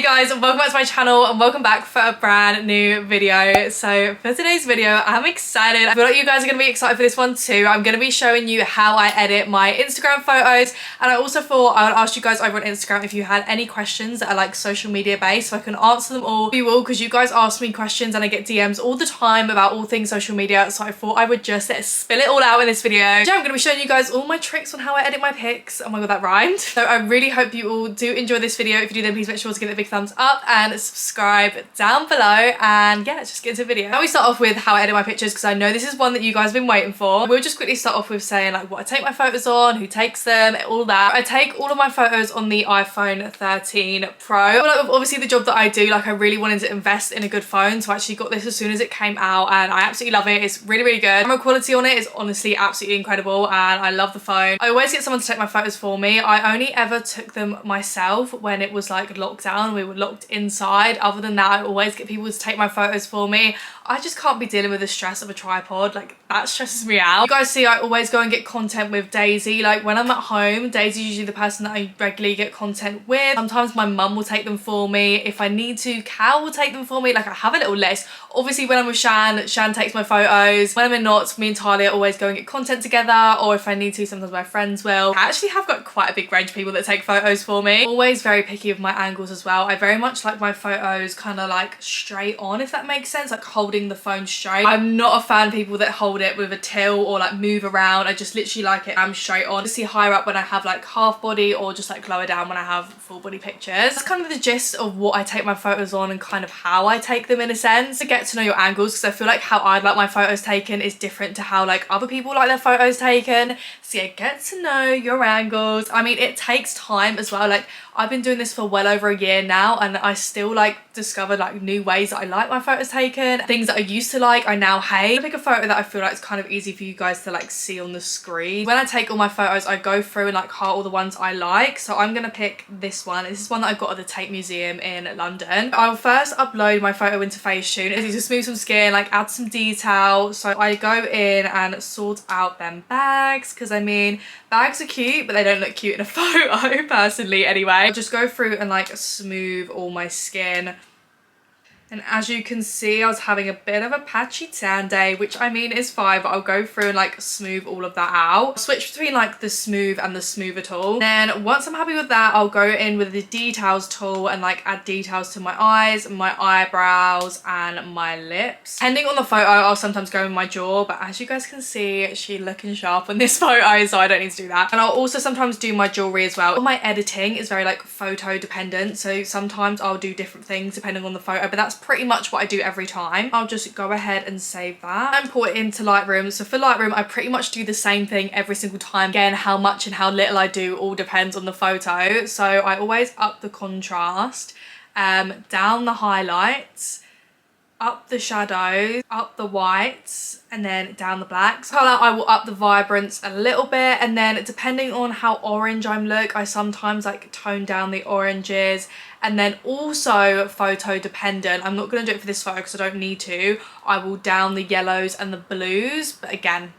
guys, and welcome back to my channel and welcome back for a brand new video. So for today's video, I'm excited. I feel like you guys are going to be excited for this one too. I'm going to be showing you how I edit my Instagram photos, and I also thought I would ask you guys over on Instagram if you had any questions that are like social media based, so I can answer them all for you all, because you guys ask me questions and I get DMs all the time about all things social media. So I thought I would just spill it all out in this video. Yeah, I'm going to be showing you guys all my tricks on how I edit my pics. Oh my god, that rhymed. So I really hope you all do enjoy this video. If you do, then please make sure to give it a big thumbs up and subscribe down below. And yeah, let's just get into the video. Now we start off with how I edit my pictures, because I know this is one that you guys have been waiting for. We'll just quickly start off with saying like what I take my photos on, who takes them, all that. I take all of my photos on the iPhone 13 Pro. Like, obviously the job that I do, like I really wanted to invest in a good phone, so I actually got this as soon as it came out and I absolutely love it. It's really, really good. Camera quality on it is honestly absolutely incredible and I love the phone. I always get someone to take my photos for me. I only ever took them myself when it was like lockdown, we were locked inside. Other than that, I always get people to take my photos for me. I just can't be dealing with the stress of a tripod, like that stresses me out. You guys see I always go and get content with Daisy. Like when I'm at home, Daisy's usually the person that I regularly get content with. Sometimes my mum will take them for me. If I need to, Cal will take them for me. Like I have a little list. Obviously when I'm with Shan takes my photos. When I'm in knots, me and Talia always go and get content together, or if I need to, sometimes my friends will. I actually have got quite a big range of people that take photos for me. Always very picky with my angles as well. I very much like my photos kind of like straight on, if that makes sense, like holding the phone straight. I'm not a fan of people that hold it with a tilt or like move around. I just literally like it straight on. I see higher up when I have like half body, or just like lower down when I have full body pictures. That's kind of the gist of what I take my photos on and kind of how I take them in a sense. To get to know your angles, because I feel like how I'd like my photos taken is different to how like other people like their photos taken. So yeah, get to know your angles. I mean, it takes time as well. Like I've been doing this for well over a year now and I still like discover like new ways that I like my photos taken. Things that I used to like, I now hate. I pick a photo that I feel like it's kind of easy for you guys to like see on the screen. When I take all my photos, I go through and like heart all the ones I like. So I'm gonna pick this one. This is one that I got at the Tate Museum in London. I'll first upload my photo into Facetune. It's to smooth some skin, like add some detail. So I go in and sort out them bags, because I mean, bags are cute, but they don't look cute in a photo, personally anyway. I just go through and like smooth all my skin. And as you can see, I was having a bit of a patchy tan day, which I mean is fine, but I'll go through and like smooth all of that out. Switch between like the smooth and the smoother tool. Then once I'm happy with that, I'll go in with the details tool and like add details to my eyes, my eyebrows and my lips. Depending on the photo, I'll sometimes go in my jaw, but as you guys can see, she's looking sharp on this photo, so I don't need to do that. And I'll also sometimes do my jewelry as well. My editing is very like photo dependent, so sometimes I'll do different things depending on the photo, but that's pretty much what I do every time. I'll just go ahead and save that and put it into Lightroom. So for Lightroom, I pretty much do the same thing every single time. Again, how much and how little I do all depends on the photo. So I always up the contrast, down the highlights, up the shadows, up the whites, and then down the blacks. Colour, I will up the vibrance a little bit, and then depending on how orange I look, I sometimes like tone down the oranges. And then also photo dependent, I'm not going to do it for this photo because I don't need to, I will down the yellows and the blues, but again,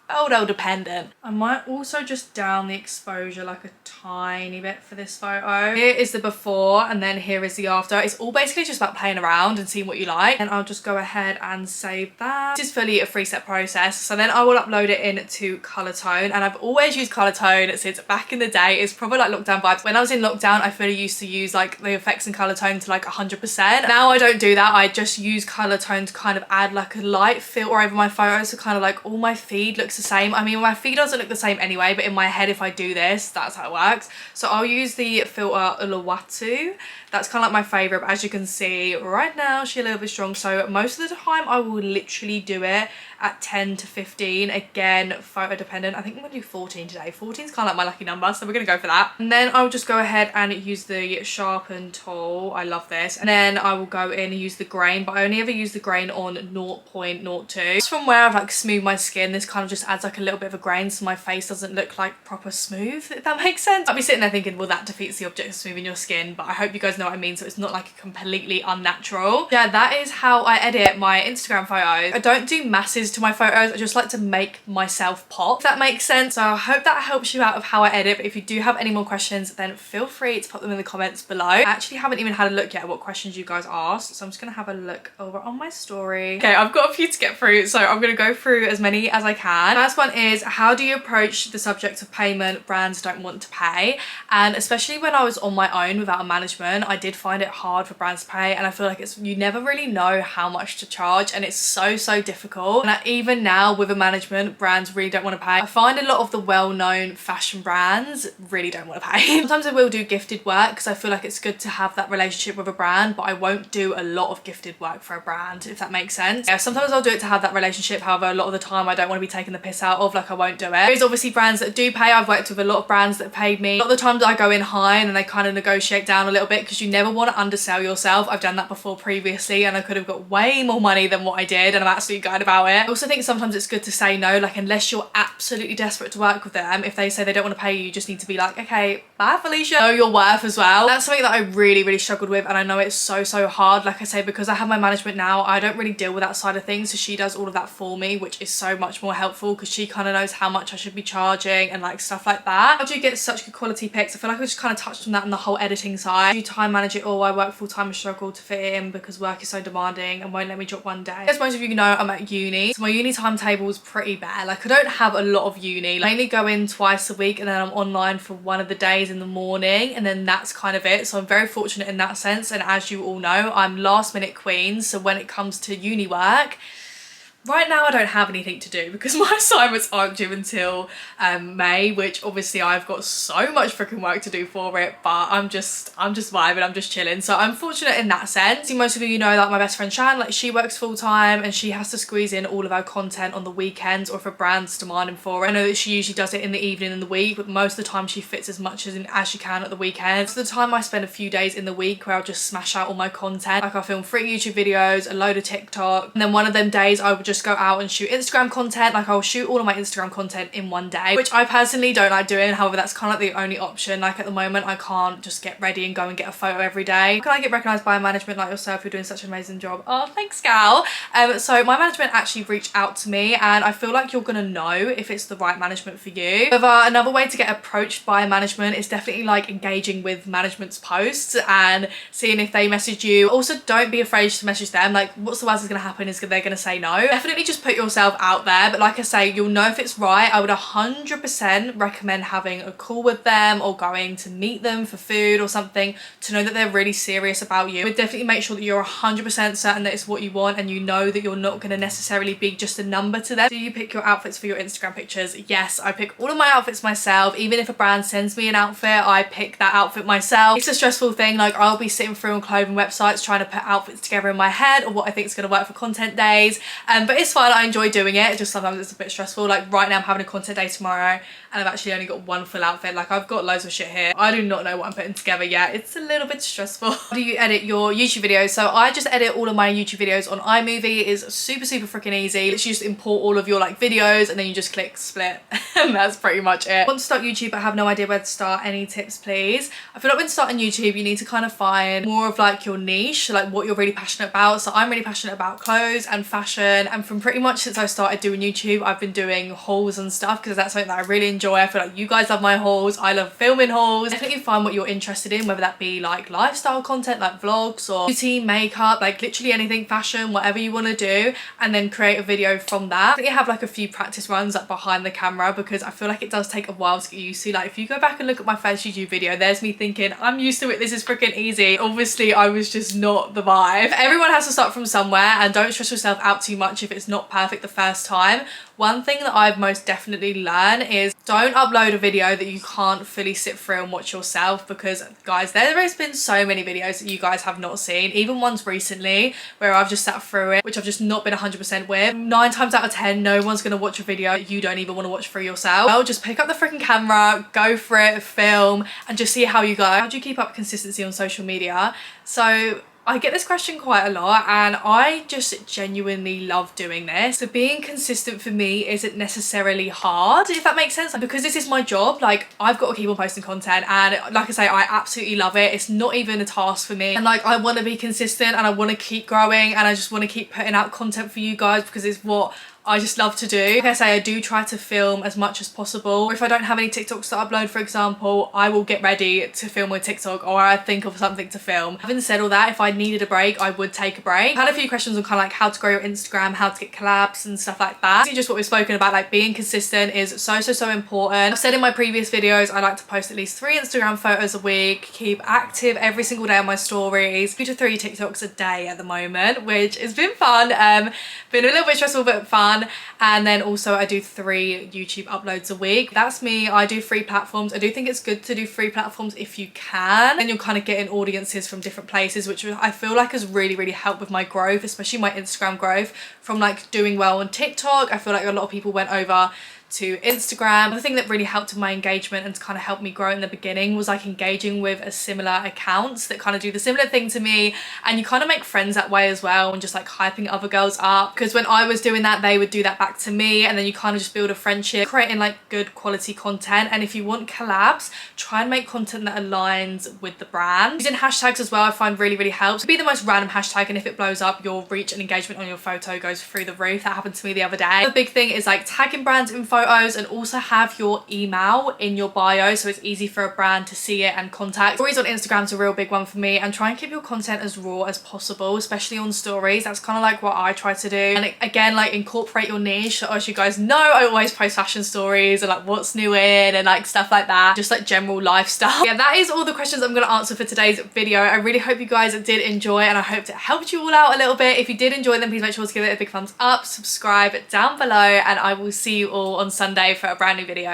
photo dependent. I might also just down the exposure like a tiny bit for this photo. Here is the before and then here is the after. It's all basically just about playing around and seeing what you like. And I'll just go ahead and save that. This is fully a 3-step process. So then I will upload it into Colourtone, and I've always used Colourtone since back in the day. It's probably like lockdown vibes. When I was in lockdown, I fully used to use like the effects in Colourtone to like 100%. Now I don't do that. I just use Colourtone to kind of add like a light filter over my photos, so kind of like all my feed looks the same. I mean, my feed doesn't look the same anyway, but in my head, if I do this, that's how it works. So I'll use the filter Uluwatu. That's kind of like my favorite, but as you can see right now, she's a little bit strong. So most of the time I will literally do it at 10 to 15. Again, photo dependent. I think I'm gonna do 14 today. 14 is kind of like my lucky number, so we're gonna go for that. And then I'll just go ahead and use the sharpen tool. I love this. And then I will go in and use the grain, but I only ever use the grain on 0.02. Just from where I've like smoothed my skin, this kind of just adds like a little bit of a grain so my face doesn't look like proper smooth, if that makes sense. sense? I'll be sitting there thinking, well, that defeats the object of smoothing your skin, but I hope you guys know what I mean, so it's not like completely unnatural. Yeah, that is how I edit my Instagram photos. I don't do masses to my photos, I just like to make myself pop, if that makes sense. So I hope that helps you out of how I edit, but if you do have any more questions, then feel free to pop them in the comments below. I actually haven't even had a look yet at what questions you guys asked, so I'm just gonna have a look over on my story. Okay, I've got a few to get through, so I'm gonna go through as many as I can. First one is, how do you approach the subject of payment brands don't want to pay? And especially when I was on my own without a management, I did find it hard for brands to pay, and I feel like you never really know how much to charge, and it's so difficult. And even now with a management, brands really don't want to pay. I find a lot of the well-known fashion brands really don't want to pay. Sometimes I will do gifted work because I feel like it's good to have that relationship with a brand, but I won't do a lot of gifted work for a brand, if that makes sense. Yeah, sometimes I'll do it to have that relationship, however a lot of the time I don't want to be taking the piss out of, like I won't do it. There's obviously brands that do pay. I've worked with a lot of brands that paid me. A lot of the times I go in high and then they kind of negotiate down a little bit, because you never want to undersell yourself. I've done that before previously and I could have got way more money than what I did, and I'm absolutely gutted about it. I also think sometimes it's good to say no, like unless you're absolutely desperate to work with them. If they say they don't want to pay you, you just need to be like, okay, bye Felicia. Know your worth as well. That's something that I really struggled with, and I know it's so hard. Like I say, because I have my management now, I don't really deal with that side of things, so she does all of that for me, which is so much more helpful because she kind of knows how much I should be charging and like stuff like that. How do you get such good quality pics? I feel like I just kind of touched on that in the whole editing side. Do you time manage it all? I work full time and struggle to fit it in because work is so demanding and won't let me drop one day. As most of you know, I'm at uni, so my uni timetable is pretty bare. Like I don't have a lot of uni. I mainly go in twice a week and then I'm online for one of the days in the morning, and then that's kind of it. So I'm very fortunate in that sense, and as you all know, I'm last minute queen, so when it comes to uni work, right now I don't have anything to do because my assignments aren't due until May, which obviously I've got so much freaking work to do for it, but I'm just vibing, I'm just chilling. So I'm fortunate in that sense. See, most of you know that my best friend Shan, like she works full time and she has to squeeze in all of our content on the weekends or if a brand's demanding for it. I know that she usually does it in the evening in the week, but most of the time she fits as much as she can at the weekend. So the time I spend a few days in the week where I'll just smash out all my content. Like I'll film 3 YouTube videos, a load of TikTok, and then one of them days I would just go out and shoot Instagram content. Like I'll shoot all of my Instagram content in one day, which I personally don't like doing. However, that's kind of the only option. Like at the moment I can't just get ready and go and get a photo every day. Can I get recognised by a management like yourself? You're doing such an amazing job. Oh, thanks gal. So my management actually reached out to me, and I feel like you're gonna know if it's the right management for you. However, another way to get approached by management is definitely like engaging with management's posts and seeing if they message you. Also, don't be afraid to message them. Like what's the worst that's gonna happen is they're gonna say no. Definitely just put yourself out there, but like I say, you'll know if it's right. I would 100% recommend having a call with them or going to meet them for food or something to know that they're really serious about you. But definitely make sure that you're 100% certain that it's what you want, and you know that you're not going to necessarily be just a number to them. Do you pick your outfits for your Instagram pictures? Yes, I pick all of my outfits myself. Even if a brand sends me an outfit, I pick that outfit myself. It's a stressful thing. Like I'll be sitting through on clothing websites trying to put outfits together in my head or what I think is going to work for content days, but it's fun. I enjoy doing it. Just sometimes it's a bit stressful. Like right now I'm having a content day tomorrow and I've actually only got one full outfit. Like I've got loads of shit here. I do not know what I'm putting together yet. It's a little bit stressful. How do you edit your YouTube videos? So I just edit all of my YouTube videos on iMovie. It is super freaking easy. Literally just import all of your like videos and then you just click split and that's pretty much it. I want to start YouTube but I have no idea where to start. Any tips please? I feel like when starting YouTube you need to kind of find more of like your niche, like what you're really passionate about. So I'm really passionate about clothes and fashion, and from pretty much since I started doing YouTube I've been doing hauls and stuff because that's something that I really enjoy. I feel like you guys love my hauls. I love filming hauls. Definitely find what you're interested in, whether that be like lifestyle content like vlogs or beauty, makeup, like literally anything, fashion, whatever you want to do, and then create a video from that. I think I have like a few practice runs like behind the camera because I feel like it does take a while to get used to. Like if you go back and look at my first YouTube video, there's me thinking I'm used to it, this is freaking easy. Obviously I was just not the vibe. Everyone has to start from somewhere, and don't stress yourself out too much if it's not perfect the first time. One thing that I've most definitely learned is don't upload a video that you can't fully sit through and watch yourself, because guys, there has been so many videos that you guys have not seen, even ones recently where I've just sat through it, which I've just not been 100% with. 9 times out of 10, no one's going to watch a video you don't even want to watch for yourself. Well, just pick up the freaking camera, go for it, film, and just see how you go. How do you keep up consistency on social media? So I get this question quite a lot and I just genuinely love doing this. So being consistent for me isn't necessarily hard, if that makes sense. Like, because this is my job, like I've got to keep on posting content, and like I say, I absolutely love it. It's not even a task for me, and like I want to be consistent and I want to keep growing and I just want to keep putting out content for you guys because it's what I just love to do. Like I say, I do try to film as much as possible. Or if I don't have any TikToks to upload, for example, I will get ready to film my TikTok, or I think of something to film. Having said all that, if I needed a break, I would take a break. I had a few questions on kind of like how to grow your Instagram, how to get collabs and stuff like that. Just what we've spoken about, like being consistent is so important. I've said in my previous videos, I like to post at least 3 Instagram photos a week, keep active every single day on my stories, 2 to 3 TikToks a day at the moment, which has been fun. Been a little bit stressful, but fun. And then also I do 3 YouTube uploads a week. That's me. I do free platforms. I do think it's good to do free platforms if you can, and you're kind of getting audiences from different places, which I feel like has really helped with my growth, especially my Instagram growth from like doing well on TikTok. I feel like a lot of people went over to Instagram. The thing that really helped with my engagement and kind of helped me grow in the beginning was like engaging with a similar accounts that kind of do the similar thing to me, and you kind of make friends that way as well, and just like hyping other girls up, because when I was doing that they would do that back to me, and then you kind of just build a friendship, creating like good quality content. And if you want collabs, try and make content that aligns with the brand. Using hashtags as well I find really helps. Be the most random hashtag, and if it blows up, your reach and engagement on your photo goes through the roof. That happened to me the other day. The big thing is like tagging brands in photos, and also have your email in your bio so it's easy for a brand to see it and contact. Stories on Instagram's a real big one for me, and try and keep your content as raw as possible, especially on stories. That's kind of like what I try to do. And again, like incorporate your niche. So as you guys know, I always post fashion stories and like what's new in and like stuff like that, just like general life stuff. Yeah, that is all the questions I'm going to answer for today's video. I really hope you guys did enjoy, and I hope it helped you all out a little bit. If you did enjoy them, please make sure to give it a big thumbs up, subscribe down below, and I will see you all on Sunday for a brand new video.